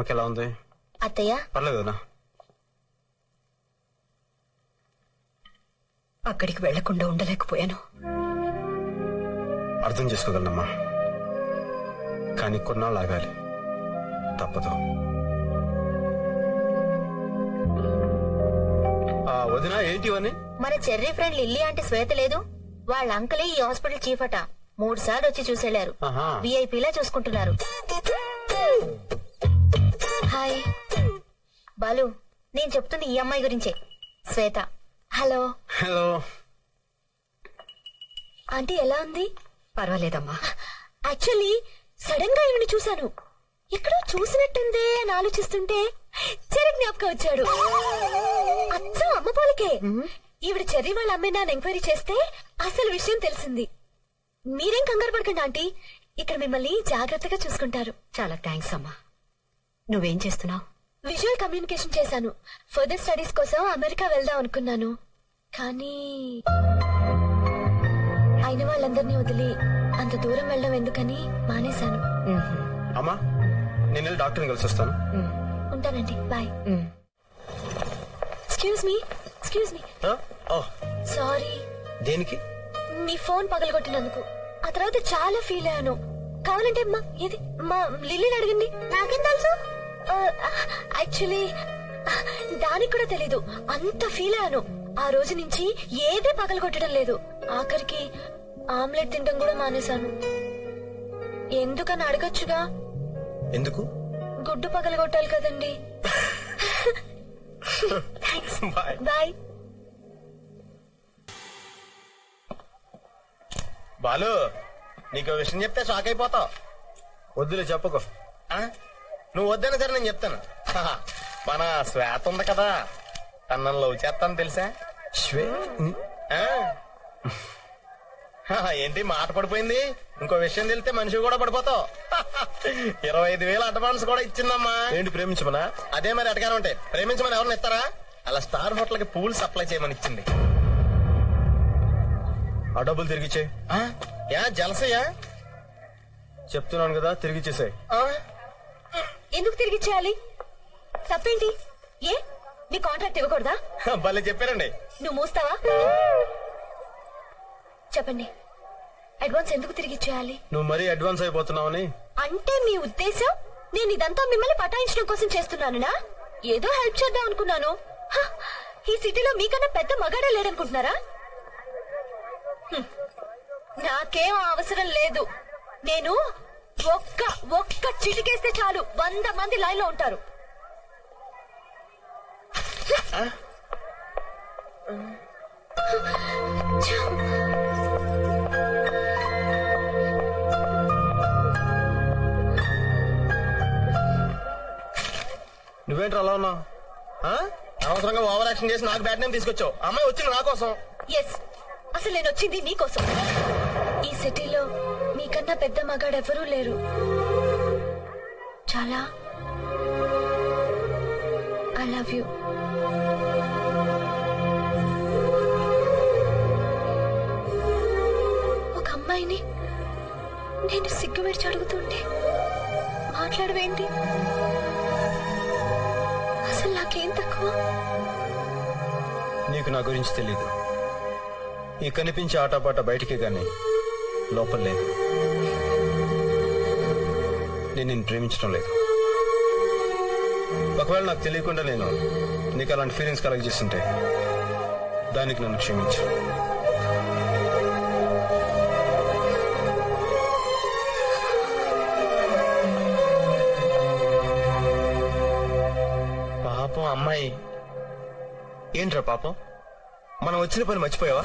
అమ్మకి ఎలా ఉంది? అత్తయ్య పర్లేదునా? అక్కడికి వెళ్లకుండా ఉండలేకపోయాను. అర్థం చేసుకోగలనమ్మా, కానీ కొన్నాళ్ళు ఆగాలి, తప్పదు. వదినా ఏంటి అని? మన చెర్రీ ఫ్రెండ్ లిల్లీ అంటే శ్వేత లేదు, వాళ్ళ అంకలే ఈ హాస్పిటల్ చీఫ్ అట. 3 సార్లు వచ్చి చూసేళ్లారు. విఐపీలా చూసుకుంటున్నారు. హాయ్ బాలు, నేను చెప్తుంది ఈ అమ్మాయి గురించే, శ్వేత. హలో. హలో ఆంటీ, ఎలా ఉంది? పర్వాలేదమ్మా. యాక్చువల్లీ సడన్ గా ఈవిని చూశాను, ఎక్కడో చూసినట్టుందే అని ఆలోచిస్తుంటే చెర్రీ జ్ఞాపకం వచ్చాడు. అచ్చం అమ్మ పోలికే. ఈవిడ చెర్రీ వాళ్ళ అమ్మాయి నాన్న ఎంక్వైరీ చేస్తే అసలు విషయం తెలిసింది. మీరేం కంగారు పడకండి ఆంటీ, ఇక్కడ మిమ్మల్ని జాగ్రత్తగా చూసుకుంటారు. చాలా థ్యాంక్స్ అమ్మా. నువ్వేం చేస్తున్నావు? విజువల్ కమ్యూనికేషన్ చేశాను. ఫర్దర్ స్టడీస్ కోసం అమెరికా వెళ్దాం అనుకున్నాను, కానీ అయిన వాళ్ళందరినీ వదిలి అంత దూరం వెళ్ళడం ఎందుకని మానేశాను. అమ్మా, నేను వెళ్ళి డాక్టర్ని కలిసి వస్తాను. ఉంటానండి, బాయ్. Excuse me. సారీ. దేనికి? మీ ఫోన్ పగలగొట్టినందుకు. ఆ తర్వాత చాలా ఫీల్ అయ్యాను. కావాలంటే మా లిల్లీని అడగండి. నాకేం తెలుసు? యాక్చువల్లీ దానికి కూడా తెలీదు, అంత ఫీల్ అయ్యాను. ఆ రోజు నుంచి ఏదే పగలగొట్టడం లేదు. ఆఖరికి ఆమ్లెట్ తినడం కూడా మానేశాను. ఎందుకని అడగచ్చుగా. ఎందుకు? గుడ్డు పగలగొట్టాలి కదండి. బాయ్. బాలు, నీకు విషయం చెప్తే షాక్ అయిపోతావు. వద్దులే, చెప్పకు. నువ్వు వద్దనే సరే నేను చెప్తాను. మన శ్వేత ఉంది కదా, తనను లవ్ చేస్తాను తెలుసా? ఏంటి మాట పడిపోయింది? ఇంకో విషయం తెలిస్తే మనిషి కూడా పడిపోతావు. 25,000 అడ్వాన్స్ కూడా ఇచ్చిందమ్మా. ఏంటి, ప్రేమించమనా? అదే మరి అటగానే ఉంటాయి. ప్రేమించమని ఎవరిని ఇస్తారా? అలా స్టార్ హోటల్ కి పూలు సప్లై చేయమని ఇచ్చింది. ఆ డబ్బులు తిరిగిచ్చే. జలసయ్యా? చెప్తున్నాను కదా, తిరిగిచ్చేసాయి. ఎందుకు తిరిగి ఇచ్చేయాలి? తప్పేంటి? ఏ నీ కాంట్రాక్ట్ ఇవ్వకూడదా? భలే చెప్పారండి. నువ్వు మూస్తావా? చెప్పండి, అడ్వాన్స్ ఎందుకు తిరిగి ఇచ్చేయాలి? నువ్వు మరీ అడ్వాన్స్ అయిపోతున్నావని. అంటే మీ ఉద్దేశం నేను ఇదంతా మిమ్మల్ని పటాయించడం కోసం చేస్తున్నానునా? ఏదో హెల్ప్ చేద్దాం అనుకున్నాను. ఈ సిటీలో మీకన్నా పెద్ద మగాడే లేడనుకుంటున్నారా? నాకేం అవసరం లేదు. నేను ఒక్క చిటికేస్తే చాలు 100 మంది లైన్ లో ఉంటారు. నువ్వేంటి అలా ఉన్నావు? అనవసరంగా ఓవర్ యాక్షన్ చేసి నాకు బ్యాడ్ నేమ్ తీసుకొచ్చావు. అమ్మాయి వచ్చింది నా కోసం. ఎస్, అసలు నేను వచ్చింది నీకోసం. ఈ సిటీలో మీకన్నా పెద్ద మగాడెవరూ లేరు. చాలా ఐ లవ్ యూ. ఒక అమ్మాయిని నేను సిగ్గు విడిచి అడుగుతుంటే మాట్లాడవేంటి? అసలు నాకేం తక్కువ? నీకు నా గురించి తెలీదు. ఈ కనిపించే ఆటపాట బయటికి గాని లోపల లేదు. నేను నిన్ను ప్రేమించడం లేదు. ఒకవేళ నాకు తెలియకుండా నేను నీకు అలాంటి ఫీలింగ్స్ కలగజేస్తుంటే దానికి నన్ను క్షమించు. పాపం అమ్మాయి. ఏంట్రా పాపం, మనం వచ్చిన పని మర్చిపోయావా?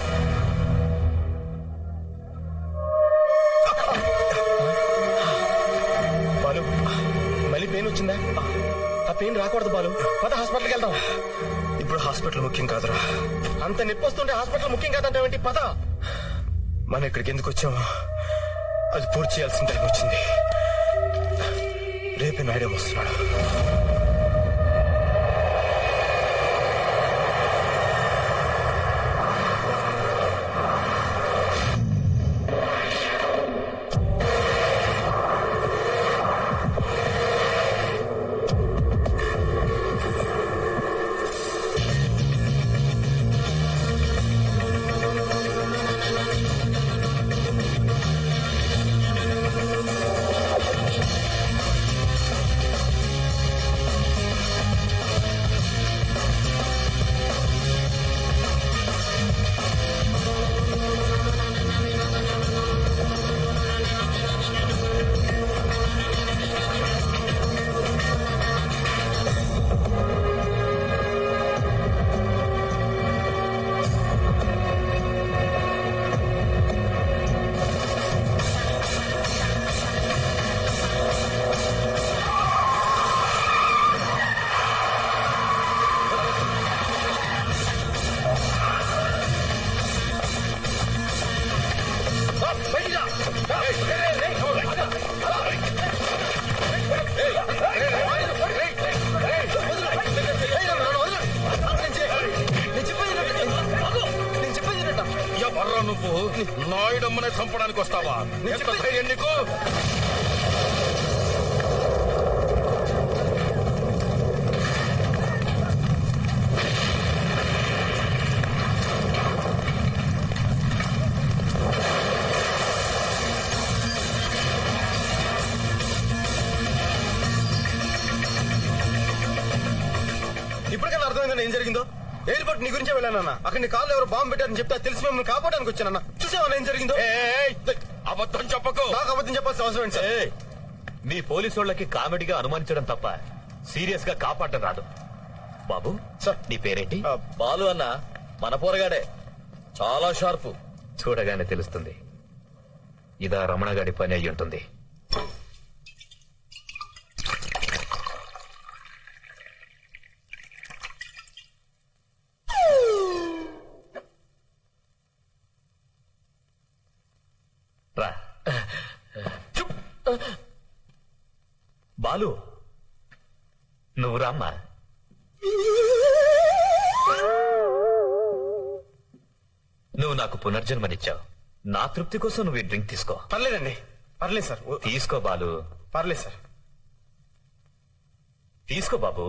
బాలు, మళ్ళీ పెయిన్ వచ్చిందా? ఆ పెయిన్ రాకూడదు బాలు. పద హాస్పిటల్కి వెళ్దాం. ఇప్పుడు హాస్పిటల్ ముఖ్యం కాదురా. అంత నొప్పి వస్తుంటే హాస్పిటల్ ముఖ్యం కాదంటావేంటి? పద. మనం ఇక్కడికి ఎందుకు వచ్చామో అది పూర్తి చేయాల్సిన టైం వచ్చింది. రేపే నాయుడు వస్తున్నాడు. ఎవర్రా నువ్వు నాయుడమ్మనే చంపడానికి వస్తావా? ఎంత ధైర్యం నీకు? ఇప్పటికైనా అర్థమైందన్న ఏం జరిగిందో? ఎయిర్పోర్ట్ నీ గురించే వెళ్ళానన్నా. అక్కడ నీ కాళ్ళు ఎవరు బాంబు పెట్టారని చెప్తే అది తెలిసి మిమ్మల్ని కాపాడడానికి వచ్చానన్నా. చూసావన్నా ఏం జరిగిందో? ఏయ్, అబద్ధం చెప్పకు. నాకు అబద్ధం చెప్పాల్సిన అవసరం ఏంటి సార్? ఏయ్, మీ పోలీసు వాళ్ళకి కామెడీగా అనుమానించడం తప్ప సీరియస్ గా కాపాడటం రాదు. బాబు సార్. నీ పేరేంటి? బాలు అన్న మన పోరగాడే, చాలా షార్ప్. చూడగానే తెలుస్తుంది. ఇదా రమణగాడి పని అయి ఉంటుంది. రా. చుప్. బాలు నువ్వు రామ్మా. నువ్వు నాకు పునర్జన్మనిచ్చావు. నా తృప్తి కోసం నువ్వు ఈ డ్రింక్ తీసుకో. పర్లేదండి, పర్లేదు సార్. తీసుకో బాలు, పర్లేదు సార్. తీసుకో బాబు.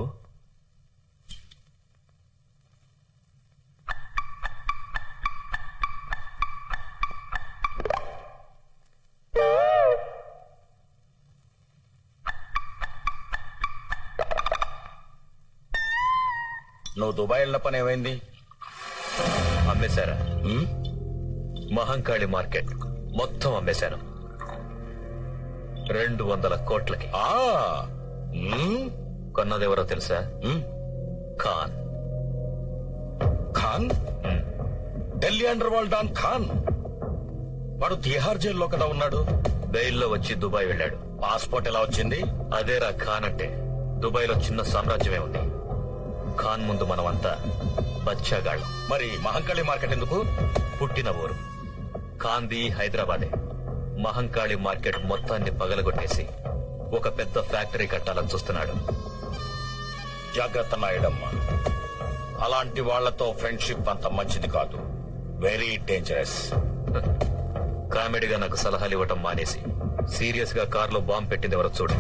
నువ్వు దుబాయ్ వెళ్ళిన పని ఏమైంది? అమ్మేశారా? మహంకాళి మార్కెట్ మొత్తం అమ్మేశాను. 200 కోట్లకి. ఆ, ఉమ్, కొన్నదెవరో తెలుసా? ఉమ్. ఖాన్. ఖాన్? ఉమ్. Delhi underworld don Khan. వాడు తిహార్ జైల్లో కదా ఉన్నాడు. బెయిల్లో వచ్చి దుబాయ్ వెళ్ళాడు. పాస్పోర్ట్ ఎలా వచ్చింది? అదేరా ఖాన్ అంటే. దుబాయ్ లో చిన్న సామ్రాజ్యమే ఉంది. ఖాన్ ముందు మనమంతా బచ్చాగాళ్ళం. మరి మహంకాళి మార్కెట్ ఎందుకు? పుట్టిన ఊరు ఖాన్ది హైదరాబాదే. మహంకాళి మార్కెట్ మొత్తాన్ని పగలగొట్టేసి ఒక పెద్ద ఫ్యాక్టరీ కట్టాలని చూస్తున్నాడు. జాగ్రత్త నాయుడమ్మ, అలాంటి వాళ్లతో ఫ్రెండ్షిప్ అంత మంచిది కాదు. Very dangerous. కామెడీగా నాకు సలహాలు ఇవ్వటం మానేసి సీరియస్ గా కారులో బాంబు పెట్టింది ఎవరో చూడు.